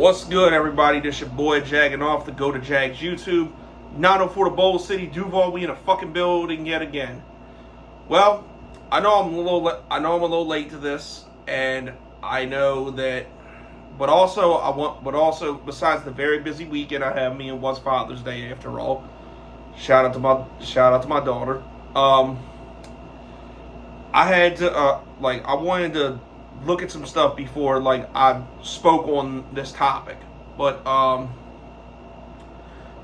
What's good, everybody? This your boy Jagging Off the Go to Jags YouTube. 904 to Bowl City, Duval. We in a fucking building yet again. Well, I know I'm a little late to this, and I know that. But also, besides the very busy weekend I have, me and was Father's Day after all. Shout out to my daughter. I had to I wanted to look at some stuff before I spoke on this topic. But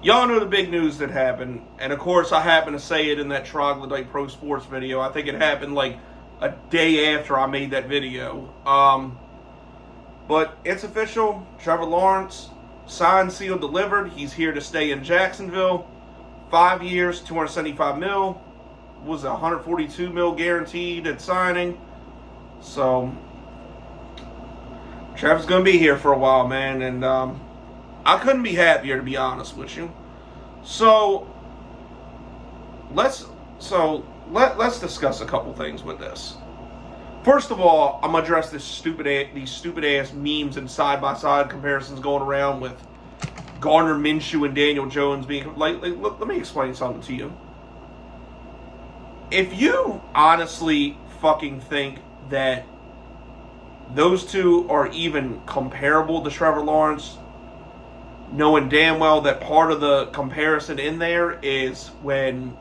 y'all know the big news that happened, and of course I happened to say it in that Troglodyte Pro Sports video. I think it happened a day after I made that video. But it's official. Trevor Lawrence, signed, sealed, delivered. He's here to stay in Jacksonville. 5 years, $275 million. Was $142 million guaranteed at signing. So Trevor's gonna be here for a while, man, and I couldn't be happier, to be honest with you. So let's discuss a couple things with this. First of all, I'm gonna address these stupid ass memes and side-by-side comparisons going around with Gardner Minshew and Daniel Jones being let me explain something to you. If you honestly fucking think that those two are even comparable to Trevor Lawrence, knowing damn well that part of the comparison in there is when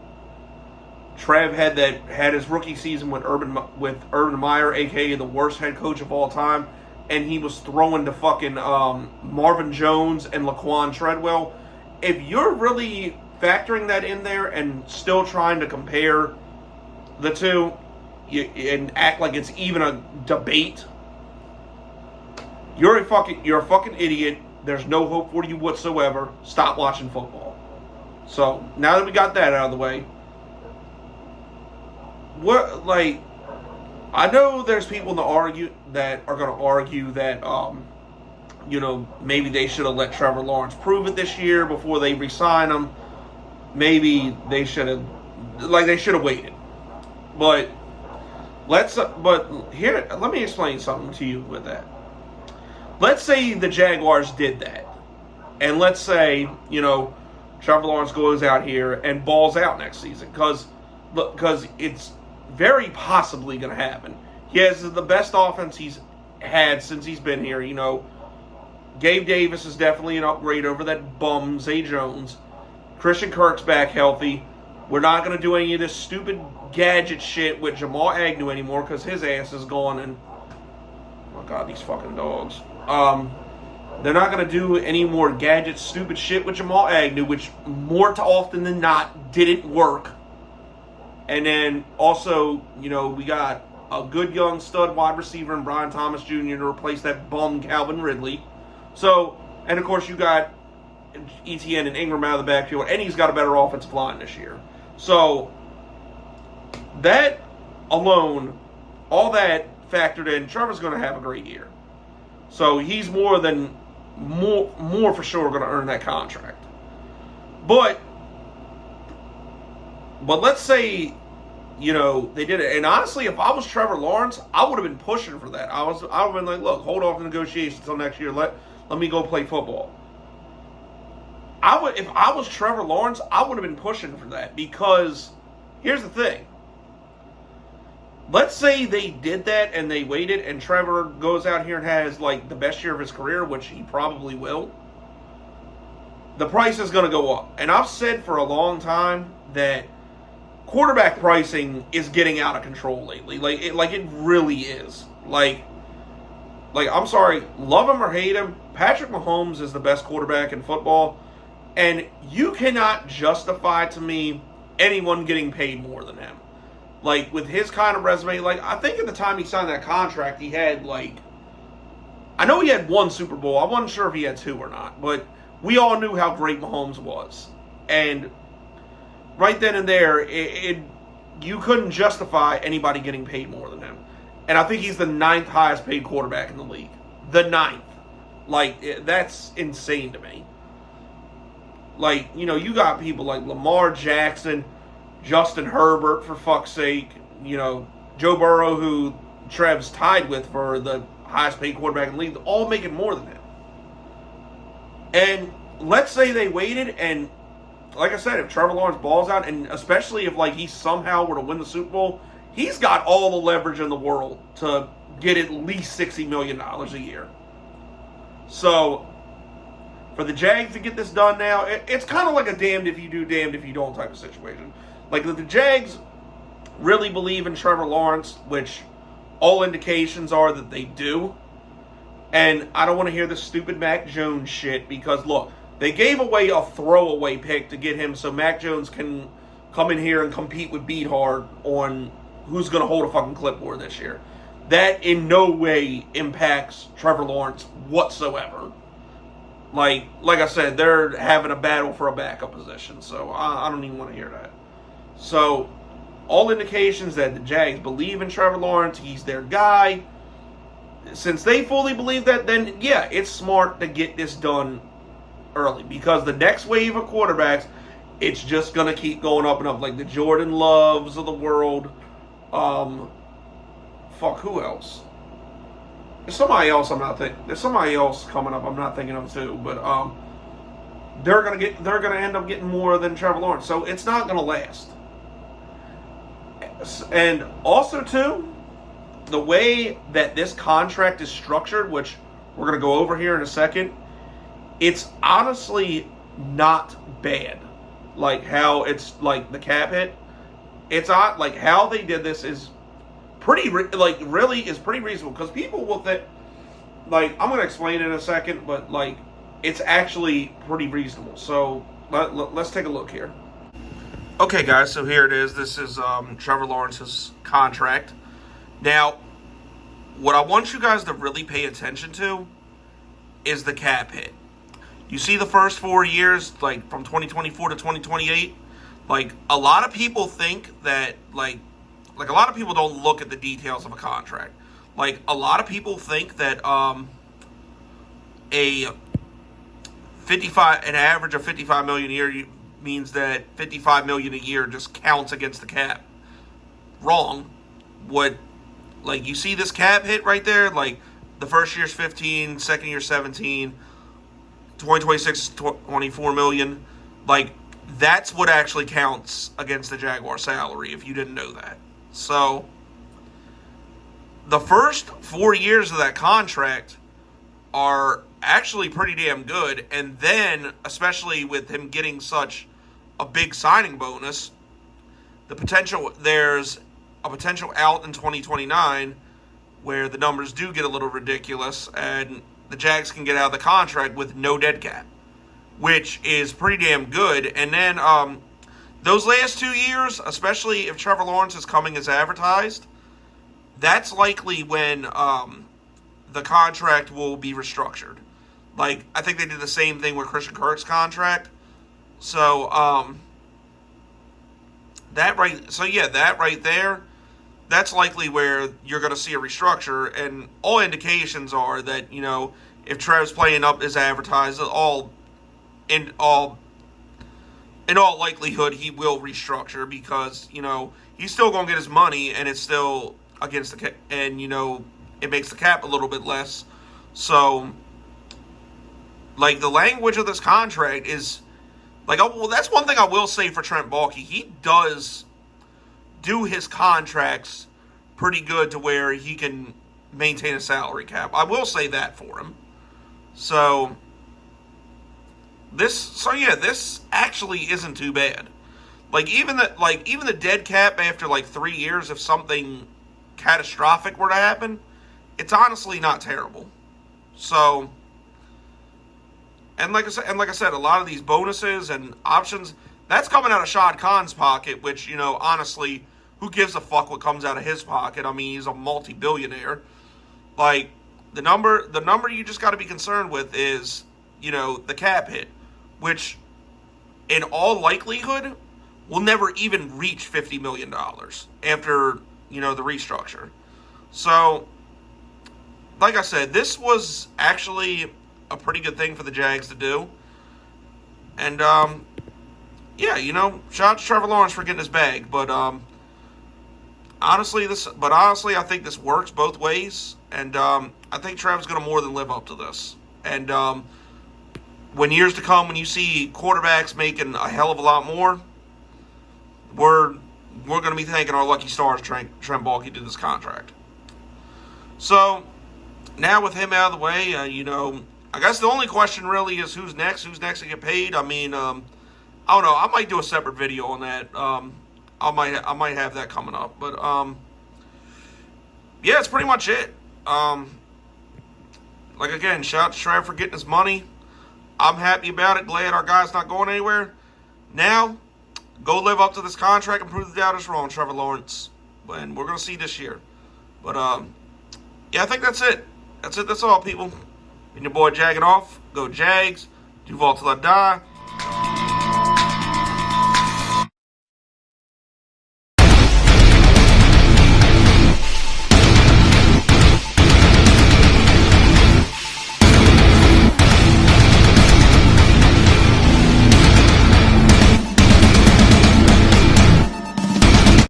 Trev had his rookie season with Urban Meyer, aka the worst head coach of all time, and he was throwing to fucking Marvin Jones and Laquan Treadwell. If you're really factoring that in there and still trying to compare the two and act like it's even a debate, you're a fucking idiot. There's no hope for you whatsoever. Stop watching football. So now that we got that out of the way, I know there's people that are going to argue that maybe they should have let Trevor Lawrence prove it this year before they re-sign him. Maybe they should have waited. But let me explain something to you with that. Let's say the Jaguars did that, and let's say Trevor Lawrence goes out here and balls out next season, because it's very possibly going to happen. He has the best offense he's had since he's been here. Gabe Davis is definitely an upgrade over that bum Zay Jones. Christian Kirk's back healthy. We're not going to do any of this stupid gadget shit with Jamal Agnew anymore because his ass is gone. And oh my God, these fucking dogs. They're not going to do any more gadget stupid shit with Jamal Agnew, which more often than not didn't work. And then also, we got a good young stud wide receiver in Brian Thomas Jr. to replace that bum Calvin Ridley. So, and of course you got ETN and Ingram out of the backfield, and he's got a better offensive line this year. So, that alone, all that factored in, Trevor's going to have a great year. So he's more for sure going to earn that contract. But let's say, they did it. And honestly, if I was Trevor Lawrence, I would have been pushing for that. I would have been like, look, hold off the negotiations until next year. Let me go play football. If I was Trevor Lawrence, I would have been pushing for that, because here's the thing. Let's say they did that and they waited, and Trevor goes out here and has the best year of his career, which he probably will. The price is going to go up. And I've said for a long time that quarterback pricing is getting out of control lately. It really is. I'm sorry, love him or hate him, Patrick Mahomes is the best quarterback in football, and you cannot justify to me anyone getting paid more than him. With his kind of resume, I think at the time he signed that contract, he had I know he had one Super Bowl. I wasn't sure if he had two or not, but we all knew how great Mahomes was. And right then and there, you couldn't justify anybody getting paid more than him. And I think he's the 9th highest paid quarterback in the league. The 9th. That's insane to me. You got people like Lamar Jackson, Justin Herbert, for fuck's sake. Joe Burrow, who Trev's tied with for the highest paid quarterback in the league, all making more than him. And let's say they waited, and like I said, if Trevor Lawrence balls out, and especially if like he somehow were to win the Super Bowl, he's got all the leverage in the world to get at least $60 million a year. So for the Jags to get this done now, it's kind of like a damned if you do, damned if you don't type of situation. Like the Jags really believe in Trevor Lawrence, which all indications are that they do. And I don't want to hear this stupid Mac Jones shit because, look, they gave away a throwaway pick to get him so Mac Jones can come in here and compete with Beathard on who's going to hold a fucking clipboard this year. That in no way impacts Trevor Lawrence whatsoever. Like I said, they're having a battle for a backup position, so I don't even want to hear that. So, all indications that the Jags believe in Trevor Lawrence, he's their guy. Since they fully believe that, then yeah, it's smart to get this done early because the next wave of quarterbacks, it's just gonna keep going up and up, like the Jordan Loves of the world. Who else? There's somebody else There's somebody else coming up I'm not thinking of too, but they're gonna end up getting more than Trevor Lawrence, so it's not gonna last. And also too, the way that this contract is structured, which we're going to go over here in a second, it's honestly not bad. Like how it's like the cap hit, it's not like how they did this is pretty really is pretty reasonable because people will think like I'm going to explain it in a second, but like it's actually pretty reasonable. So let's take a look here. Okay, guys, so here it is. This is Trevor Lawrence's contract. Now, what I want you guys to really pay attention to is the cap hit. You see the first 4 years, like from 2024 to 2028, like a lot of people think that like a lot of people don't look at the details of a contract. Like a lot of people think that an average of $55 million a year means that $55 million a year just counts against the cap. Wrong. Like you see this cap hit right there, like the first year's 15, second year 17, 2026 is 24 million. Like that's what actually counts against the Jaguar salary if you didn't know that. So the first 4 years of that contract are actually pretty damn good, and then especially with him getting such a big signing bonus, there's a potential out in 2029 where the numbers do get a little ridiculous and the Jags can get out of the contract with no dead cap, which is pretty damn good. And then those last 2 years, especially if Trevor Lawrence is coming as advertised, that's likely when the contract will be restructured. Like, I think they did the same thing with Christian Kirk's contract. So, that right there, that's likely where you're going to see a restructure. And all indications are that, you know, if Trev's playing up as advertised, in all likelihood, he will restructure because, you know, he's still going to get his money and it's still against the cap, and, you know, it makes the cap a little bit less. So, like, the language of this contract is, like, well, that's one thing I will say for Trent Baalke. He does do his contracts pretty good to where he can maintain a salary cap. I will say that for him. So this actually isn't too bad. Even the dead cap after like 3 years, if something catastrophic were to happen, it's honestly not terrible. So, and like I said, a lot of these bonuses and options, that's coming out of Shad Khan's pocket, which, you know, honestly, who gives a fuck what comes out of his pocket? I mean, he's a multi-billionaire. Like, the number you just got to be concerned with is, you know, the cap hit, which in all likelihood will never even reach $50 million after, you know, the restructure. So, like I said, this was actually a pretty good thing for the Jags to do. And, yeah, you know, shout out to Trevor Lawrence for getting his bag. But, honestly, I think this works both ways. And, I think Trev's going to more than live up to this. And, when years to come, when you see quarterbacks making a hell of a lot more, we're going to be thanking our lucky stars Trent Baalke did this contract. So now with him out of the way, I guess the only question really is who's next to get paid. I mean, I don't know. I might do a separate video on that. I might have that coming up, but yeah, it's pretty much it. Like again, shout out to Trev for getting his money. I'm happy about it. Glad our guy's not going anywhere. Now, go live up to this contract and prove the doubters wrong, Trevor Lawrence. And we're gonna see this year. But yeah, I think that's it. That's all, people. And your boy Jagging Off. Go Jags. Duval till I die.